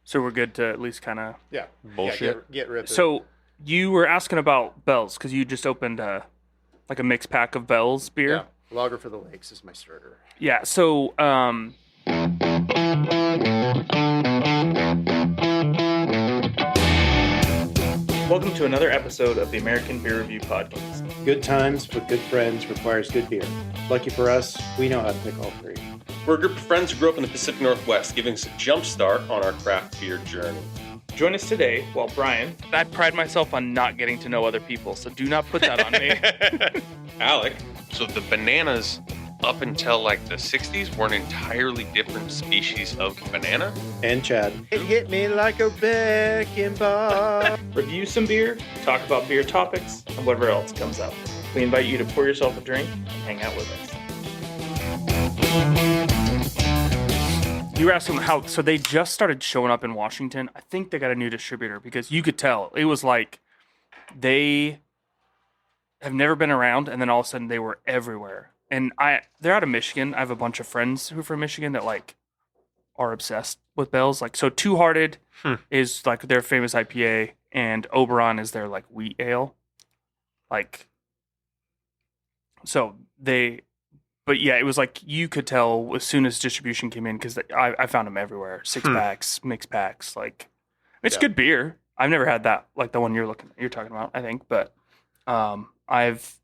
So we're good to at least kind of... Yeah. Bullshit. Yeah, get ripping. So you were asking about Bell's because you just opened like a mixed pack of Bell's beer. Yeah. Lager for the Lakes is my starter. Yeah. So welcome to another episode of the American Beer Review Podcast. Good times with good friends requires good beer. Lucky for us, we know how to pick all three. We're a group of friends who grew up in the Pacific Northwest, giving us a jump start on our craft beer journey. Join us today while Brian... I pride myself on not getting to know other people, so do not put that on me. Alec. So the bananas up until like the 60s were an entirely different species of banana. And Chad. It hit me like a wrecking ball. Review some beer, talk about beer topics, and whatever else comes up. We invite you to pour yourself a drink and hang out with us. You were asking how, so they just started showing up in Washington. I think they got a new distributor because you could tell. It was like they have never been around, and then all of a sudden they were everywhere. And they're out of Michigan. I have a bunch of friends who are from Michigan that like are obsessed with Bell's. Like, so Two Hearted is like their famous IPA, and Oberon is their like wheat ale. Like, so they, but yeah, it was like you could tell as soon as distribution came in because I found them everywhere. 6-packs, mixed packs. Like, it's good beer. I've never had that, like the one you're talking about, I think, but I've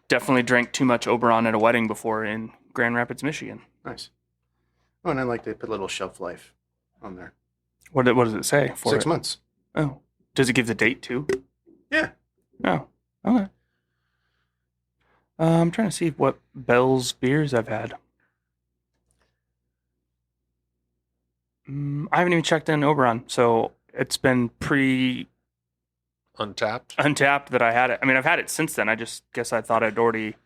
definitely drank too much Oberon at a wedding before in Grand Rapids, Michigan. Nice. Oh, and I like to put a little shelf life on there. What does it say? 6 months. Oh. Does it give the date too? Yeah. Oh. Okay. I'm trying to see what Bell's beers I've had. I haven't even checked in Oberon, so it's been Untapped that I had it. I mean, I've had it since then. I just guess I thought I'd already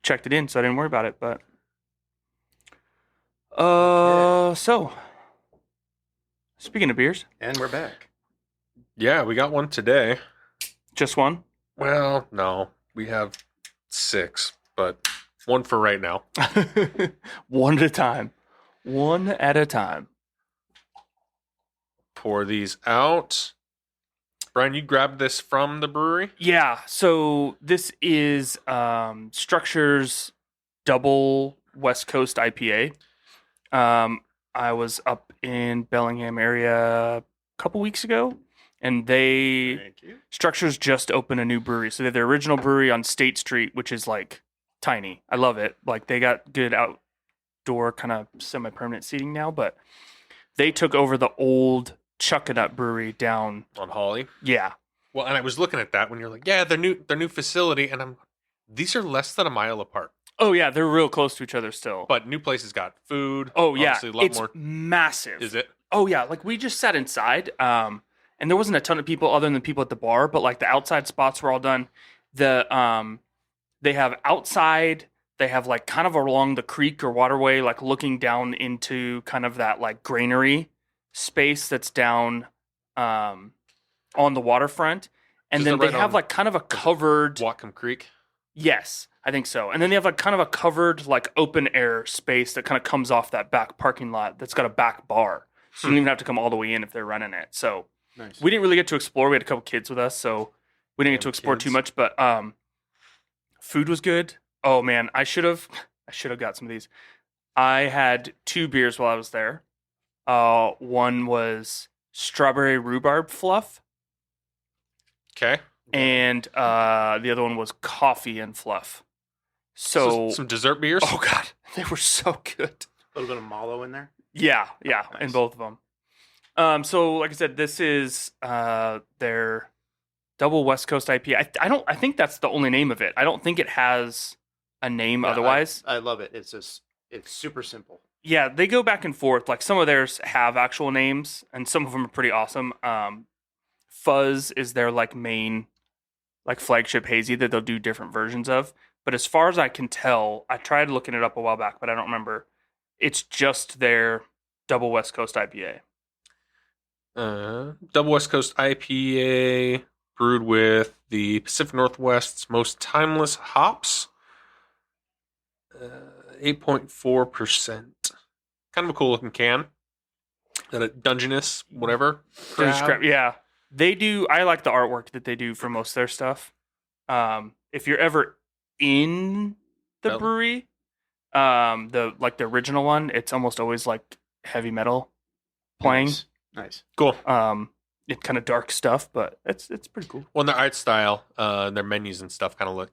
checked it in, so I didn't worry about it. But so speaking of beers, And we're back. Yeah, we got one today. just one. Well, no, we have 6, but one for right now. One at a time. One at a time. Pour these out. Brian, you grabbed this from the brewery? Yeah, so this is Structure's double West Coast IPA. I was up in Bellingham area a couple weeks ago, and Thank you. Structure's just opened a new brewery. So they have their original brewery on State Street, which is like tiny. I love it. Like they got good outdoor kind of semi-permanent seating now, but they took over the old Chuckanut Brewery down On Holly? Yeah. Well, and I was looking at that when you're like, yeah, their new facility, and these are less than a mile apart. Oh yeah, they're real close to each other still. But new places got food. Oh yeah, obviously a lot it's more. massive. Is it? Oh yeah, like we just sat inside, and there wasn't a ton of people other than the people at the bar, but like the outside spots were all done. They have outside. They have like kind of along the creek or waterway, like looking down into kind of that like granary space that's down on the waterfront, and then they have like kind of a covered Whatcom Creek. Yes, I think so. And then they have like kind of a covered like open air space that kind of comes off that back parking lot that's got a back bar. So you don't even have to come all the way in if they're running it. So Nice. we didn't really get to explore. We had a couple kids with us, so we didn't get to explore too much, but food was good. Oh man, I should have got some of these. I had 2 beers while I was there. One was strawberry rhubarb fluff. Okay. And the other one was coffee and fluff. So some dessert beers. Oh god, they were so good. A little bit of mallow in there. Yeah, Nice. in both of them. So like I said, this is their double West Coast IPA. I think that's the only name of it. I don't think it has a name otherwise. I love it. It's super simple. Yeah, they go back and forth. Like some of theirs have actual names, and some of them are pretty awesome. Fuzz is their like main, like flagship hazy that they'll do different versions of. But as far as I can tell, I tried looking it up a while back, but I don't remember. It's just their double West Coast IPA. Double West Coast IPA brewed with the Pacific Northwest's most timeless hops. 8.4%. Kind of a cool looking can. Dungeness, whatever. Dungeness crab, yeah. They do. I like the artwork that they do for most of their stuff. If you're ever in the brewery, the original one, it's almost always like heavy metal playing. Nice. Cool. It's kind of dark stuff, but it's pretty cool. Well, their art style, their menus and stuff kind of look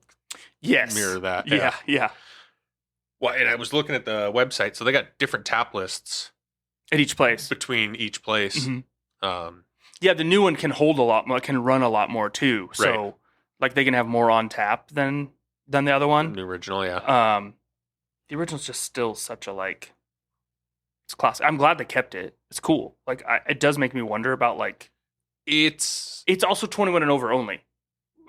mirror that. Yeah. Well, and I was looking at the website, so they got different tap lists At each place. between each place. Mm-hmm. Yeah, the new one can hold a lot more, can run a lot more too. So, like, they can have more on tap than the other one. The original, yeah. The original's just still such a it's classic. I'm glad they kept it. It's cool. Like, it does make me wonder about It's also 21 and over only.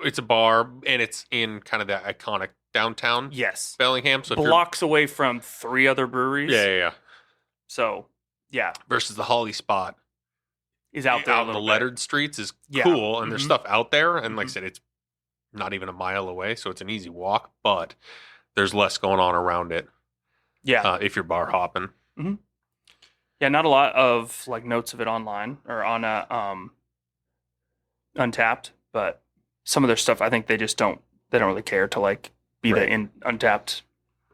It's a bar, and it's in kind of that iconic downtown. Yes, Bellingham. So blocks away from 3 other breweries. Yeah. So, yeah. Versus the Holly spot is out there out in the lettered streets is cool, and there's stuff out there, and like I said, it's not even a mile away, so it's an easy walk, but there's less going on around it. Yeah, if you're bar hopping. Mm-hmm. Yeah, not a lot of notes of it online or on Untapped, but some of their stuff, I think they just don't really care to be the Untapped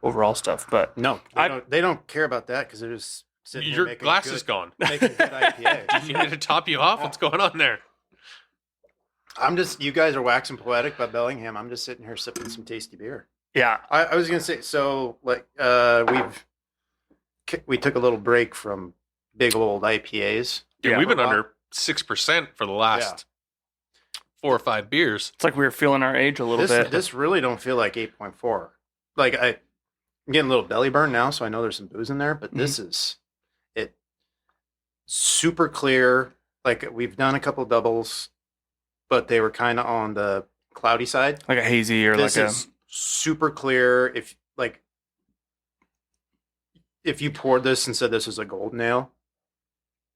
overall stuff. But no, they don't care about that because they're just sitting your here glass is gone. Making good IPA. Do you need to top you off? What's going on there? You guys are waxing poetic by Bellingham. I'm just sitting here sipping some tasty beer. Yeah. I was going to say, so we took a little break from big old IPAs. Yeah, we've been under 6% for the last 4 or 5 beers. It's like we were feeling our age a little bit. This really don't feel like 8.4. I'm getting a little belly burn now, so I know there's some booze in there, but this is it super clear. Like, we've done a couple doubles, but they were kind of on the cloudy side. Like a hazy or this is super clear. If you poured this and said this was a golden ale,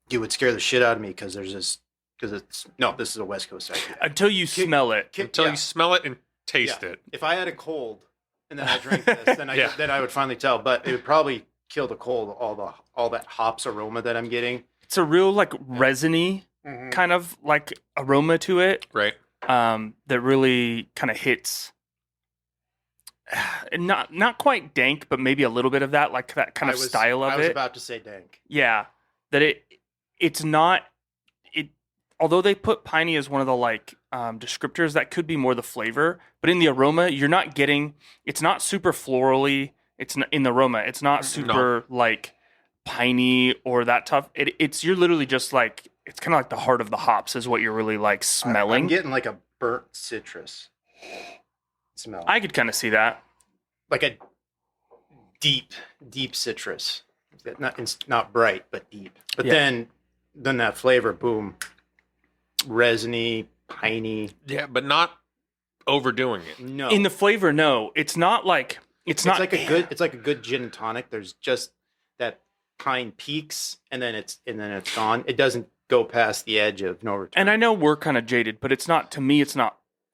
you would scare the shit out of me because this is a West Coast IPA. Until you smell it. You smell it and taste it. If I had a cold and then I drank this, then I would finally tell. But it would probably kill the cold, all that hops aroma that I'm getting. It's a real resiny kind of aroma to it. Right. That really kind of hits. Not quite dank, but maybe a little bit of that, that kind of style of it. I was about to say dank. Yeah, that it's not. Although they put piney as one of the descriptors, that could be more the flavor. But in the aroma, you're not getting. It's not super florally. It's not, in the aroma. It's not super piney or that tough. You're literally just it's kind of the heart of the hops is what you're really smelling. I'm getting a burnt citrus smell. I could kind of see that. Like a deep citrus. It's not bright, but deep. But then that flavor, boom, resiny, piney. Yeah, but not overdoing it. No. In the flavor, no. It's not it's not like a good gin and tonic. There's just that pine peaks and then it's gone. It doesn't go past the edge of no return. And I know we're kind of jaded, but it's not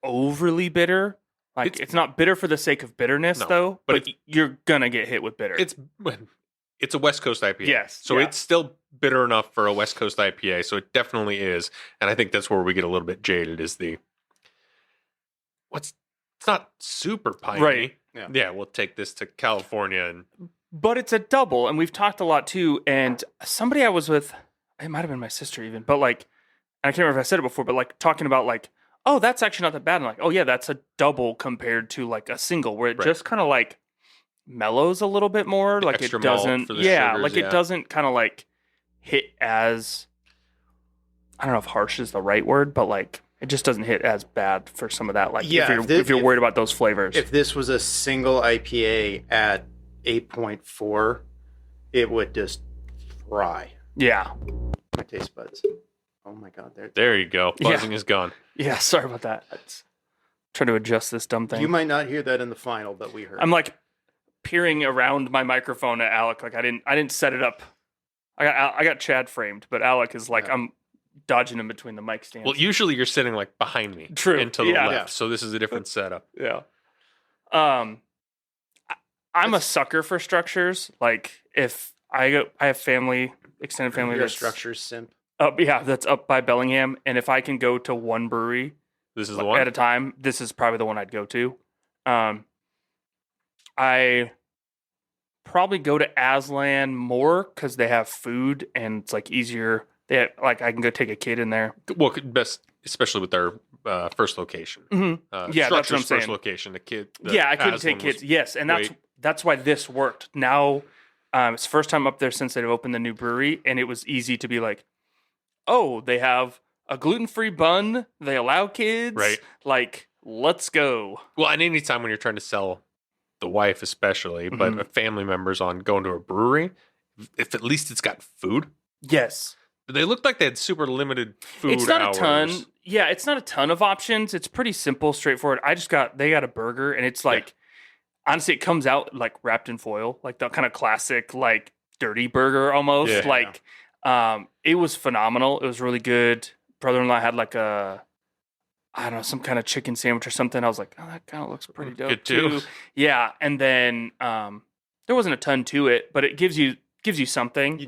overly bitter. It's not bitter for the sake of bitterness, though. But you're gonna get hit with bitter. It's a West Coast IPA. Yes. So it's still bitter enough for a West Coast IPA. So it definitely is. And I think that's where we get a little bit jaded is it's not super piney. Right. Yeah, we'll take this to California But it's a double, and we've talked a lot too. And somebody I was with, it might have been my sister even, but and I can't remember if I said it before, but talking about oh, that's actually not that bad. And oh yeah, that's a double compared to a single where it just kind of mellows a little bit more. The it extra doesn't, malt for the sugars, it doesn't kind of hit as, I don't know if harsh is the right word, but it just doesn't hit as bad for some of that. If you're worried about those flavors. If this was a single IPA at 8.4, it would just fry. Yeah. My taste buds. Oh my God. there you go. Buzzing is gone. Yeah, sorry about that. Trying to adjust this dumb thing. You might not hear that in the final, but we heard. I'm peering around my microphone at Alec. I didn't set it up. I got Chad framed, but Alec is I'm dodging him between the mic stands. Well, usually you're sitting behind me. True. And to the left. Yeah. So this is a different setup. Yeah. I'm a sucker for structures. If I have family extended family You're a that's structures simp. up. Yeah, that's up by Bellingham. And if I can go to one brewery This is the one. at a time, this is probably the one I'd go to. I probably go to Aslan more because they have food and it's like easier. They have, like I can go take a kid in there. Well, best, especially with their first location. Yeah, that's what I'm Structure's saying. first location. The kid. Yeah, I couldn't take kids. Yes, and that's why this worked. Now, it's the first time up there since they've opened the new brewery, and it was easy to be like, oh, they have a gluten-free bun. They allow kids. Right. Like, let's go. Well, and anytime when you're trying to sell the wife, especially, but family members on going to a brewery, if at least it's got food. Yes. They looked like they had super limited food It's not hours. a ton. Yeah, it's not a ton of options. It's pretty simple, straightforward. They got a burger, and it's like, honestly, it comes out like wrapped in foil, like the kind of classic, like dirty burger almost. Yeah. Like, it was phenomenal. It was really good. Brother-in-law had like I don't know, some kind of chicken sandwich or something. I was like, oh, that kind of looks pretty dope Good too. Yeah, and then there wasn't a ton to it, but it gives you something.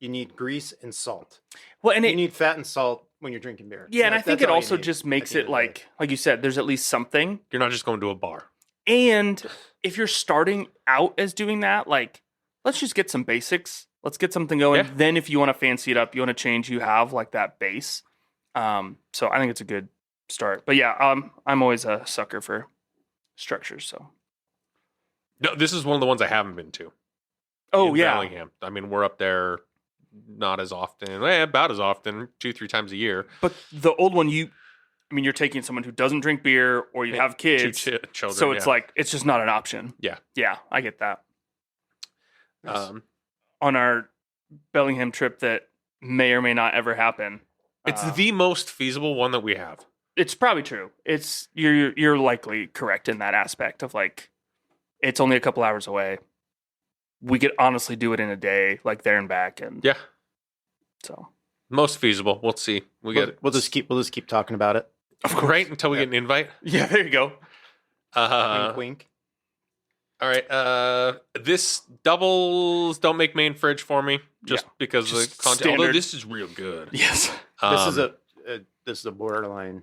You need grease and salt. Well, and You need fat and salt when you're drinking beer. yeah, and I think That's it all you also need just at makes the it end of the day. like you said, there's at least something. You're not just going to a bar. And if you're starting out as doing that, like, let's just get some basics. Let's get something going. Yeah. Then if you want to fancy it up, you want to change, you have like that base. So I think it's a good start. But yeah, I'm always a sucker for structures. So No, this is one of the ones I haven't been to. oh in yeah, Bellingham. I mean, we're up there not as often, about as often, 2-3 times a year. but the old one, you're taking someone who doesn't drink beer or you have kids, Children. so it's like it's just not an option. Yeah. I get that. Nice. On our Bellingham trip that may or may not ever happen. It's the most feasible one that we have. It's probably true. It's you're likely correct in that aspect of like it's only a couple hours away. We could honestly do it in a day, like there and back, and Yeah. so Most feasible. We'll see. We'll just keep talking about it. of course, Right until we get an invite. yeah. There you go. Wink, wink. All right. This doubles don't make main fridge for me just because of the Just content. Although standard. this is real good. Yes, This is a borderline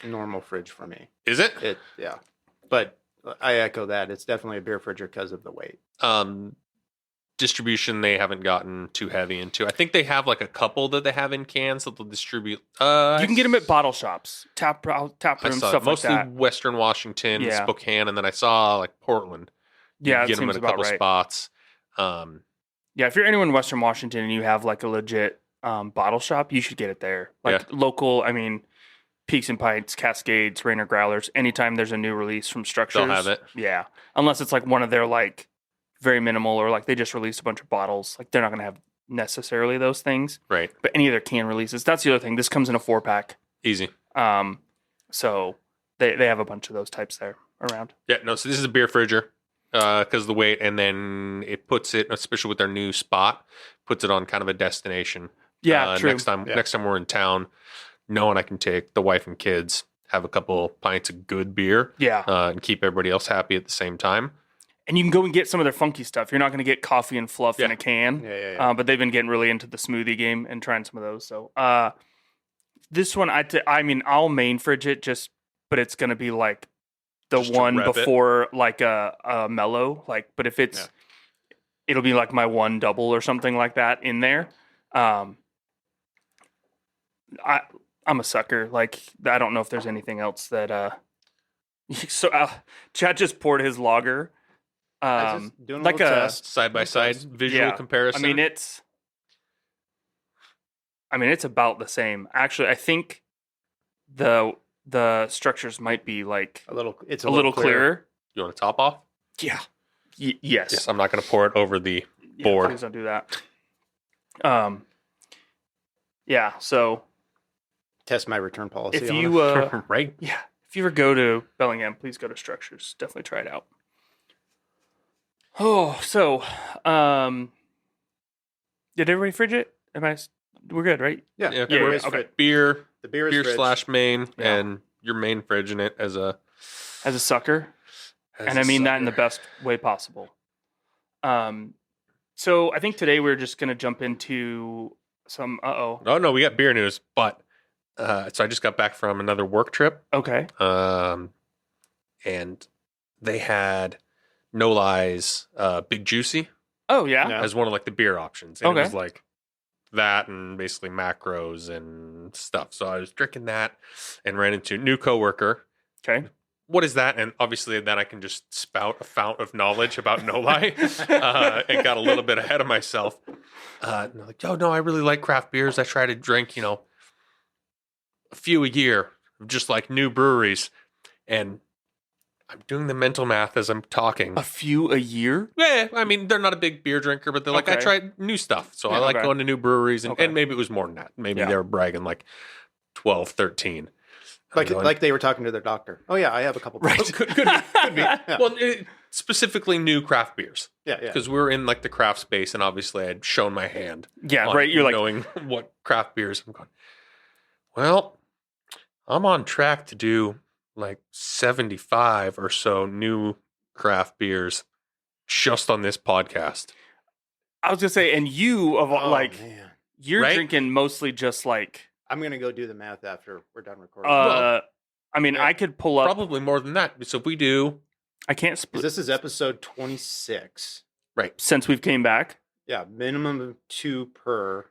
normal fridge for me. Is it? Yeah, but I echo that. It's definitely a beer fridge because of the weight. Distribution they haven't gotten too heavy into. I think they have like a couple that they have in cans that they'll distribute. you can get them at bottle shops, tap room, I saw stuff like mostly that. Western Washington, Yeah. Spokane, and then I saw like Portland. You Yeah, can it get them seems in a about couple right. spots. Yeah, if you're anyone in Western Washington and you have like a legit bottle shop, you should get it there. Like local, Peaks and Pints, Cascades, Rainer Growlers. Anytime there's a new release from Structures, They'll have it. Yeah, unless it's like one of their like very minimal or like they just released a bunch of bottles. Like they're not going to have necessarily those things, Right. but any of their can releases. That's the other thing. This comes in a 4-pack. Easy. So they have a bunch of those types there around. Yeah, no, so this is a beer fridger because of the weight, and then it puts it, especially with their new spot, puts it on kind of a destination. Yeah, true. Next time we're in town, knowing I can take the wife and kids, have a couple pints of good beer, Yeah. and keep everybody else happy at the same time. And you can go and get some of their funky stuff. You're not going to get coffee and fluff in a can. Yeah. But they've been getting really into the smoothie game and trying some of those. So this one, I'll main fridge it but it's going to be like the Just to one rep it. before like a mellow. Like, but if it's, it'll be like my one double or something like that in there. I'm a sucker. Like, I don't know if there's anything else that. So Chad just poured his lager. Just doing a like little a test. Side by side visual comparison. it's about the same. Actually, I think the structures might be like It's a little clearer. You want to top off? Yeah. Yes. Yes, I'm not going to pour it over the Yeah, board. Please don't do that. Yeah. So Test my return policy. if on you it. Right. if you ever go to Bellingham, please go to Structures. Definitely try it out. Oh, so did everybody fridge it? We're good, right? yeah, Yeah, Yeah, we're- it's okay. fridge. Beer The beer is fridge. /main, Yeah. and your main fridge in it as a. As a sucker. And I mean that in the best way possible. So I think today we're just gonna jump into some. Oh no, we got beer news, but so I just got back from another work trip, Okay. and they had No Lies, Big Juicy Oh yeah. Yeah. as one of like the beer options, and Okay. it was like that and basically macros and stuff. So I was drinking that and ran into a new coworker. Okay. What is that? And obviously then I can just spout a fount of knowledge about No Lie, and got a little bit ahead of myself. And they're like, oh no, I really like craft beers. I try to drink, a few a year, just like new breweries. And I'm doing the mental math as I'm talking. A few a year. Yeah, I mean, they're not a big beer drinker, but they're like, I Okay. try new stuff. So I Yeah, like okay. going to new breweries, and, Okay. and maybe it was more than that. Maybe Yeah. they were bragging like 12, 13. I'm Like going, like they were talking to their doctor. Oh yeah, I have a couple. Right. pills. could be. Yeah. Well, specifically new craft beers. Yeah, yeah. Because we were in like the craft space, and obviously I had shown my hand. Yeah. on Right. You're like, knowing what craft beers. I'm going, well, I'm on track to do like 75 or so new craft beers just on this podcast. I was gonna say, and you of all, Oh, like man. you're Right? drinking mostly just like. I'm gonna go do the math after we're done recording. I mean, yeah. I could pull up. Probably more than that. So if we do, I can't 'Cause split this is episode 26. since we've came back. Yeah, minimum of 2 per.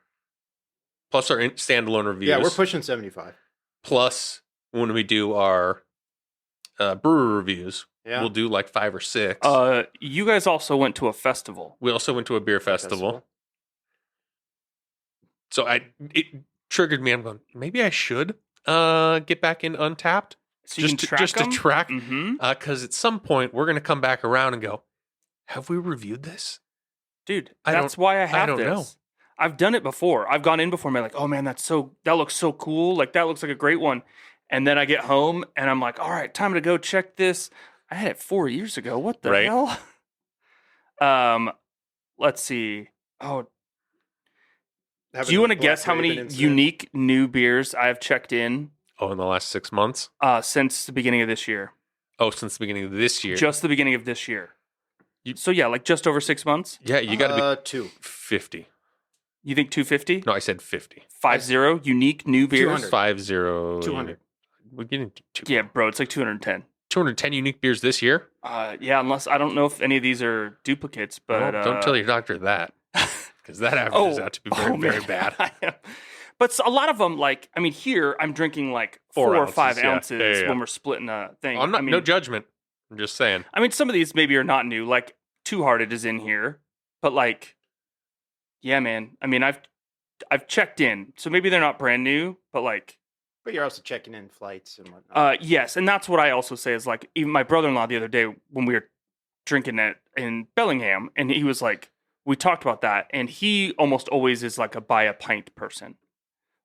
plus our standalone reviews, Yeah, we're pushing 75. plus when we do our brewer reviews, Yeah. we'll do like 5 or 6. You guys also went to a festival. We also went to a beer festival. So it triggered me. I'm going, maybe I should get back in Untapped So you just can track to track, Mm-hmm. because at some point we're going to come back around and go, have we reviewed this? Dude, I that's why I have don't this. know. I've done it before. I've gone in before and been like, oh man, that looks so cool. Like that looks like a great one. And then I get home and I'm like, all right, time to go check this. I had it 4 years ago. What the Right. hell? Let's see. Oh, Having do you a want to Black guess how many Raven incident. unique new beers I've checked in Oh, in the last 6 months? since the beginning of this year? Oh, since the beginning of this year. Just the beginning of this year. You- So yeah, like just over 6 months. Yeah, you got to be 2. 50. You think 250? No, I said 50. 50 unique new beers. 200. 50. 200. We're getting to Yeah, bro, it's like 210. 210 unique beers this year? Yeah, unless I don't know if any of these are duplicates, but Well, don't tell your doctor that, because that averages out to be very, very man. bad. I am. But a lot of them, like, I mean, here I'm drinking like 4 4 or 5 ounces, yeah. ounces Yeah, yeah. when we're splitting a thing. I'm not, I mean, no judgment. I'm just saying. I mean, some of these maybe are not new. Like Two Hearted is in here, but like, yeah, man. I mean, I've checked in, so maybe they're not brand new, but like, But you're also checking in flights and whatnot. yes, and that's what I also say is like, even my brother-in-law the other day when we were drinking it in Bellingham, and he was like, we talked about that, and he almost always is like a buy a pint person,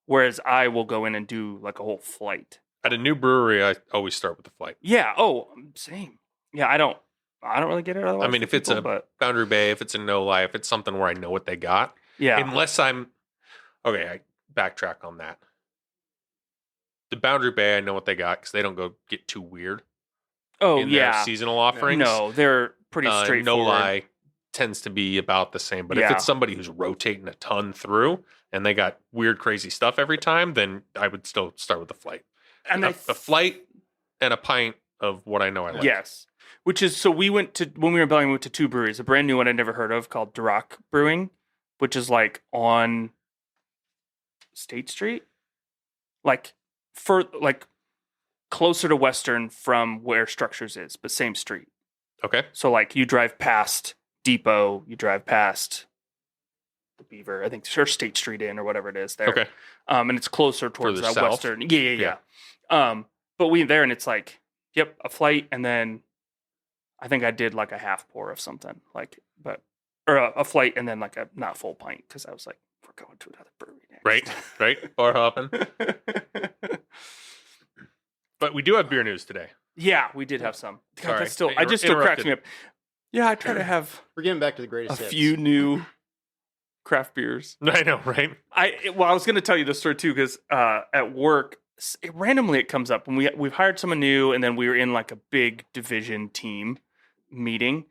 whereas I will go in and do like a whole flight. At a new brewery, I always start with the flight. Yeah. Oh, same. Yeah. I don't really get it. Otherwise I mean, for if it's people, a but Boundary Bay, if it's a No Lie, if it's something where I know what they got, yeah, unless I'm okay, I backtrack on that. The Boundary Bay, I know what they got because they don't go get too weird oh in their yeah. seasonal offerings. No, they're pretty No straightforward. Lie tends to be about the same. But if Yeah. it's somebody who's rotating a ton through and they got weird, crazy stuff every time, then I would still start with the flight. And A flight and a pint of what I know I like. yes, which is so we went to when we were in Bellingham, we went to 2 breweries, a brand new one I'd never heard of called Duroc Brewing, which is like on State Street, like closer to Western from where Structures is, but same street. Okay. So like you drive past Depot, you drive past the Beaver, I think sure State Street Inn or whatever it is there. Okay. And it's closer towards Further that south? Western. Yeah. But we there and it's like, yep, a flight and then I think I did like a half pour of something or a flight and then like a not full pint because I was like, we're going to another brewery next. Right. Bar hopping. But we do have beer news today. Yeah, we did have some. God, Sorry, that's still, I still cracks interrupted. me up. Yeah, I try to have We're getting back to the a greatest hits. few new craft beers. I know, right? I was going to tell you this story too because at work, randomly it comes up when we've hired someone new, and then we were in like a big division team meeting,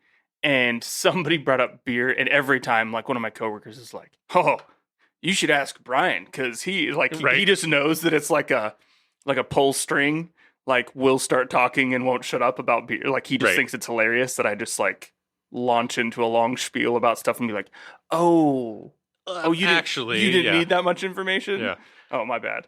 and somebody brought up beer, and every time, like one of my coworkers is like, "Oh, you should ask Brian because he Right. just knows that it's like a pull string. Like we'll start talking and won't shut up about beer. Like he just Right. thinks it's hilarious that I just like launch into a long spiel about stuff and be like, "Oh, you didn't need that much information." Yeah. Oh, my bad.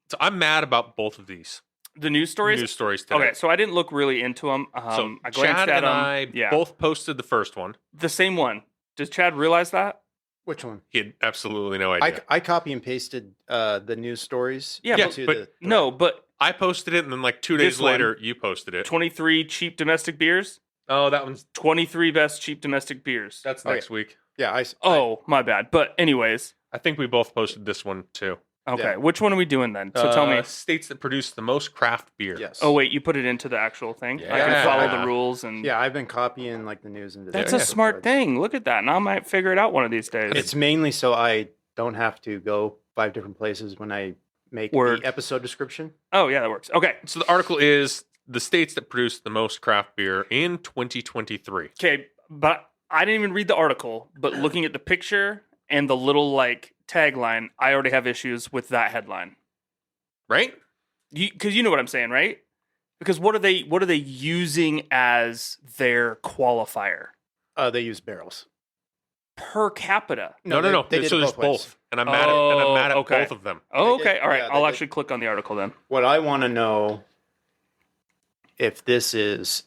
So I'm mad about both of these The news stories. news stories today. Okay, so I didn't look really into them. So I glanced Chad at and them. I Yeah, both posted the first one. the same one. Does Chad realize that? Which one? He had absolutely no idea. I copy and pasted the news stories. Yeah, Yeah, to but the No, but I posted it, and then like 2 days This one. later, you posted it. 23 cheap domestic beers. Oh, that one's 23 best cheap domestic beers. that's Oh, next week. Yeah, Oh, my bad. But anyways, I think we both posted this one too. okay. Yeah. Which one are we doing then? So tell me. States that produce the most craft beer. yes. Oh wait, you put it into the actual thing. I Yeah. can follow the rules and. Yeah, I've been copying like the news into That's there. a smart thing. Look at that. And I might figure it out one of these days. It's mainly so I don't have to go 5 different places when I make Word. the episode description. Oh yeah, that works. Okay. So the article is the states that produce the most craft beer in 2023. Okay, but I didn't even read the article. But looking at the picture and the little like tagline, I already have issues with that headline. Right? Because you know what I'm saying, right? Because what are they using as their qualifier They use barrels. per capita? No. They did So there's both ways. both. And I'm mad at okay. both of them. Oh, They did- okay. All right. yeah, they I'll did. actually click on the article then. What I want to know if this is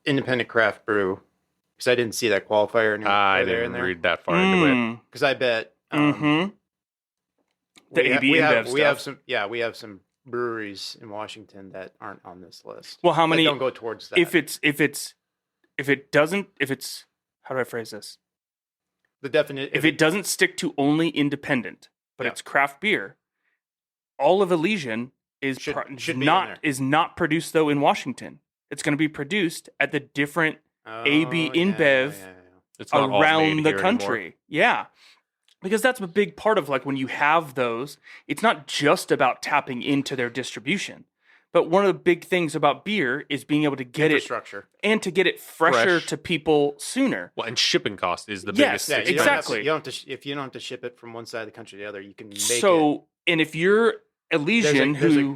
independent craft brew, because I didn't see that qualifier anywhere I there didn't in there. read that far into it. Mm. Because I bet Mm-hmm. The we, ha- AB we, InBev have, we have stuff. some we have some breweries in Washington that aren't on this list. Well, how That many? don't go towards that? If it's how do I phrase this? the definite If it doesn't stick to only independent, but Yeah. it's craft beer, all of Elysian is Should- pro- should be in not there. is not produced though in Washington. It's going to be produced at the different AB Oh, InBev It's not all around made the here country. anymore. Yeah. Because that's a big part of like when you have those, it's not just about tapping into their distribution. But one of the big things about beer is being able to get it Infrastructure. and to get it fresher Fresh. to people sooner. Well, and shipping cost is the Yes, biggest. Yeah, expense. you don't have to- exactly. you don't have to if you don't have to ship it from one side of the country to the other, you can make it. So, and if you're Elysian,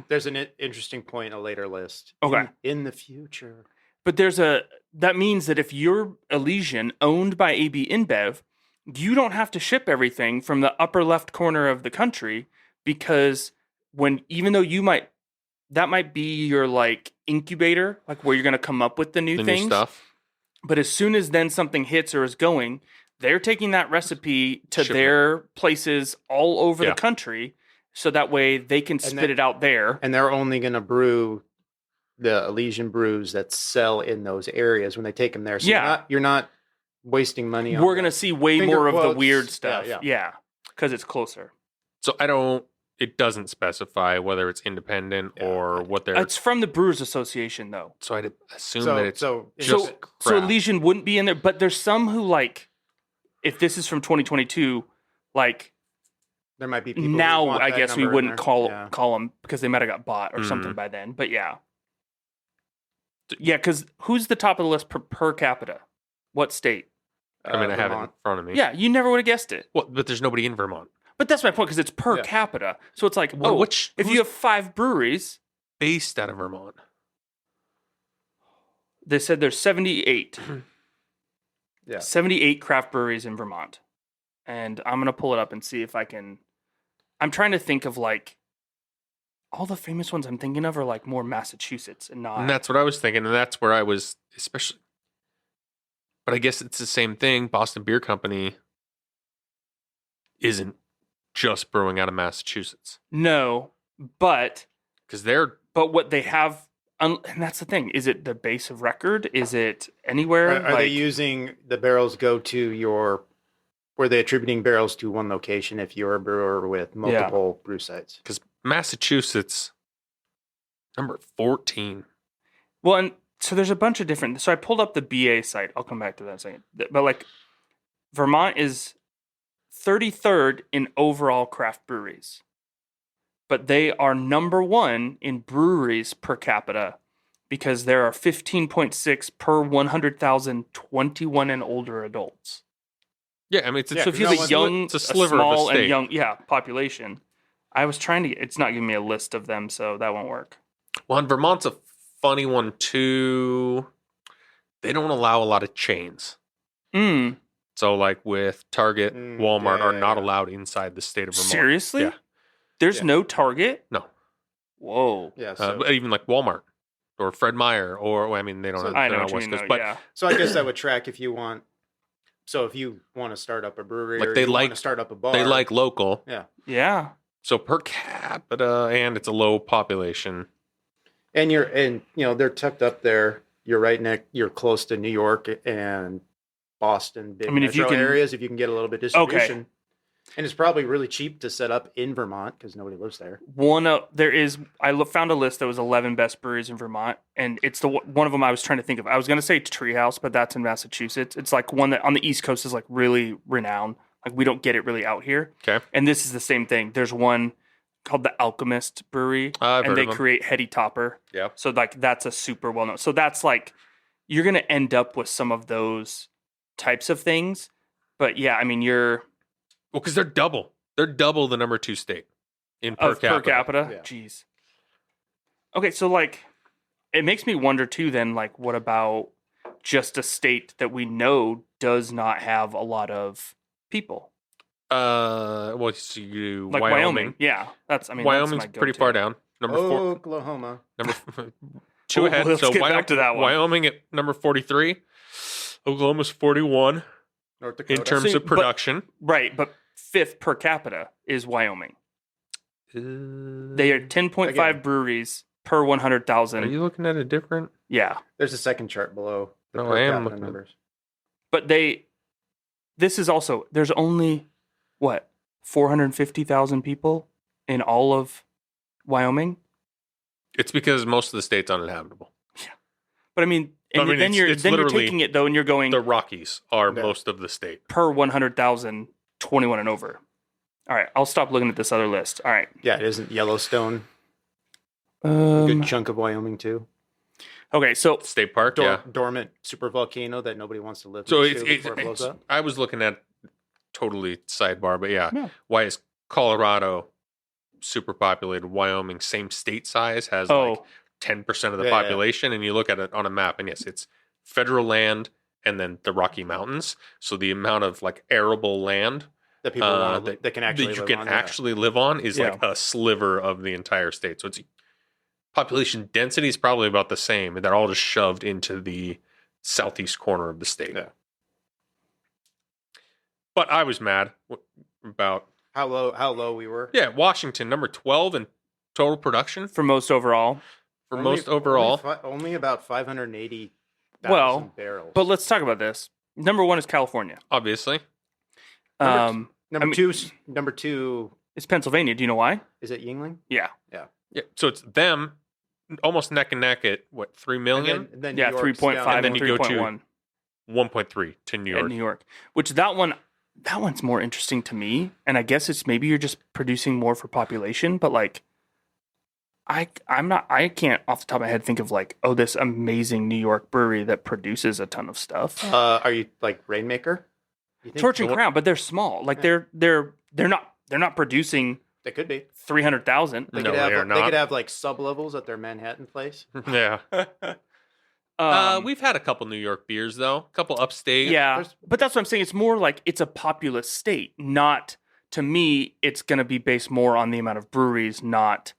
There's an interesting point in a later list. Okay. In the future. but that means that if you're Elysian owned by AB InBev, you don't have to ship everything from the upper left corner of the country because even though that might be your like incubator, like where you're going to come up with the new The things. new stuff. But as soon as then something hits or is going, they're taking that recipe to Ship it. their places all over Yeah. the country, so that way they can spit it out there. And they're only going to brew the Elysian brews that sell in those areas when they take them there. So Yeah. you're not wasting money on We're going to that. see way Finger more of the quotes. weird Yeah, stuff. yeah. Yeah, because it's closer. So it doesn't specify whether it's independent Yeah. or what they're. It's from the Brewers Association, though. So I'd assume So- that it's so- just So craft. Elysian wouldn't be in there, but there's some who like, if this is from 2022, like There might be people who now want I that guess we number in wouldn't there. call Yeah. them because they might have got bought or something Mhm. by then. But yeah, because who's the top of the list per capita? What state? I mean, I have it in Vermont. front of me. Yeah, you never would have guessed it. Well, but there's nobody in Vermont. But that's my point because it's per Yeah. capita. So it's like, Well, if who's you have 5 breweries, based out of Vermont? they said there's 78. Yeah. 78 craft breweries in Vermont. And I'm going to pull it up and see if I can. I'm trying to think of like all the famous ones I'm thinking of are like more Massachusetts and not. And that's what I was thinking, and that's where I was especially. But I guess it's the same thing. Boston Beer Company isn't just brewing out of Massachusetts No, but because they're what they have, and that's the thing. Is it the base of record? Is it anywhere? Are they using the barrels go to were they attributing barrels to one location if you're a brewer with multiple brew sites? because Massachusetts number 14. Well, and so there's a bunch of different. So I pulled up the BA site. I'll come back to that in a second. But like, Vermont is 33rd in overall craft breweries, but they are number 1 in breweries per capita because there are 15.6 per 100,000 21 and older adults. Yeah, I mean, it's So if you no have a one's- young, it's a a sliver of a small and state. young, population. I was trying to. It's not giving me a list of them, so that won't work. Well, and Vermont's a funny one too. They don't allow a lot of chains. Mm, So, like with Target, Walmart yeah, are yeah, not yeah. allowed inside the state of Vermont. seriously? Yeah. There's Yeah. no Target. No. Whoa. Yeah. So, But even like Walmart or Fred Meyer, or well, I mean, they don't So- have. I they're know not what you West mean. Coast, Though, but yeah. so I guess that would track if you want. So if you want to start up a brewery, Like or they you like- want to start up a bar, they like local. Yeah. So per capita, and it's a low population. and they're tucked up there. You're right next. You're close to New York and Boston, big I mean, if you metro can- areas. If you can get a little bit of distribution, and it's probably really cheap to set up in Vermont because nobody lives there. Found a list that was 11 best breweries in Vermont, and it's one of them I was trying to think of. I was going to say Treehouse, but that's in Massachusetts. It's like one that on the East Coast is like really renowned. Like we don't get it really out here. Okay. And this is the same thing. There's one called the Alchemist Brewery, I've and heard they of them. create Heady Topper. Yep. So like that's a super well known. So that's like you're going to end up with some of those types of things. But yeah, I mean Well, because they're double. They're double the number 2 state in per capita. per capita. Yeah. Jeez. Okay, so like, it makes me wonder too. Then, like, what about just a state that we know does not have a lot of people, Well, so you like Wyoming? Yeah, that's. I mean, Wyoming's that's my pretty go-to. far down. Number 4. Oklahoma. Number 2 ahead. Let's So get back to that one. Wyoming at number 43. Oklahoma's 41 North Dakota. in terms See, of but- production. Right, but fifth per capita is Wyoming. They are 10.5 Again. breweries per Are 100,000. you looking at a different? Yeah, There's a second chart below the No, per I am capita looking at- numbers. but this is also there's only what 450,000 people in all of Wyoming. It's because most of the state's uninhabitable. But I mean, and I mean, then it's you're literally taking it though, and you're going The Rockies are Yeah. most of the state. per 100,000, 21 and over. All right, I'll stop looking at this other list. All right, Yeah, it isn't Yellowstone. Good um, chunk of Wyoming too. okay, so State park, yeah. Dormant super volcano that nobody wants to live So next it's, to it's, before it blows up. I was looking at totally sidebar, but yeah. Yeah. Why is Colorado super populated? Wyoming, same state size, has like 10% of the Yeah, yeah. population, and you look at it on a map, and yes, it's federal land and then the Rocky Mountains. So the amount of like arable land That people want that- that can actually that you live can on, actually live on is Yeah. like a sliver of the entire state. So it's population density is probably about the same, and they're all just shoved into the southeast corner of the state. Yeah. But I was mad about How low we were. Washington number 12 in total production for most overall. for most overall. Only about 580,000 Well, barrels. But let's talk about this. Number one is California. Obviously, Um, number I mean- two it's Pennsylvania. Do you know why? is it Yingling? Yeah, yeah. So it's them almost neck and neck at what 3 million, And then yeah, New York's 3.5 down. And then and you go to 3.1 1.3 to New at York. New York. Which that one's more interesting to me. And I guess it's maybe you're just producing more for population, but like I can't off the top of my head think of like, oh, this amazing New York brewery that produces a ton of stuff. Are you like Rainmaker? You think? Torch and Crown, but they're small. Like they're not producing They could be. 300,000. They No, could they are have. They not. could have like sub levels at their Manhattan place. Yeah. We've had a couple New York beers though, a couple upstate. yeah, There's- but that's what I'm saying. It's more like it's a populous state. Not to me, it's going to be based more on the amount of breweries, not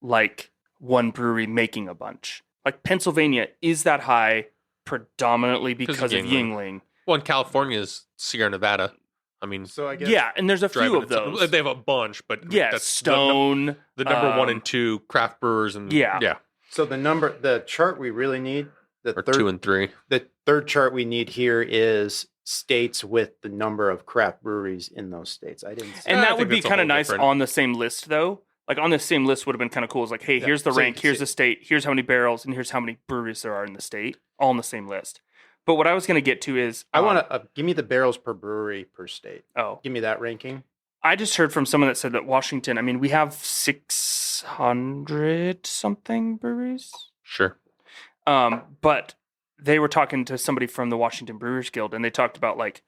like one brewery making a bunch. Like Pennsylvania is that high predominantly because of Yuengling. Well, in California is Sierra Nevada. I mean, So I guess. Yeah, and there's a driving few of it- those. They have a bunch, but Yeah, that's Stone. the number 1 um, and 2 craft brewers, and Yeah. So the chart we really need, or 2 and 3. the third chart we need here is states with the number of craft breweries in those states. I didn't. See And I that think would be that's a kind of whole nice different- on the same list, though. Like on the same list would have been kind of cool. It's like, hey, Yeah, here's the so you rank, can here's see- the state, here's how many barrels, and here's how many breweries there are in the state, all on the same list. But what I was going to get to is, I want to give me the barrels per brewery per state. Oh, Give me that ranking. I just heard from someone that said that Washington. I mean, we have 600 something breweries. Sure. But they were talking to somebody from the Washington Brewers Guild, and they talked about like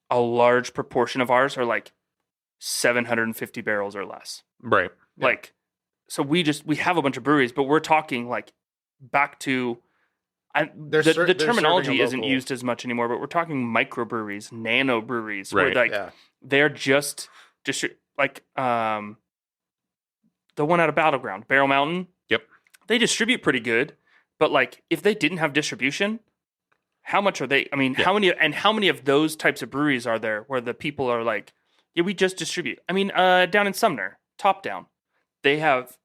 a large proportion of ours are like 750 barrels or less. Right. Like, so we have a bunch of breweries, but we're talking like back to the terminology isn't used as much anymore, but we're talking microbreweries, nano breweries, where like they're just like the one out of Battleground, Barrel Mountain. Yep. They distribute pretty good, but like if they didn't have distribution, how much are they? I mean, how many of those types of breweries are there where the people are like, yeah, we just distribute. I mean, down in Sumner, Top Down, they have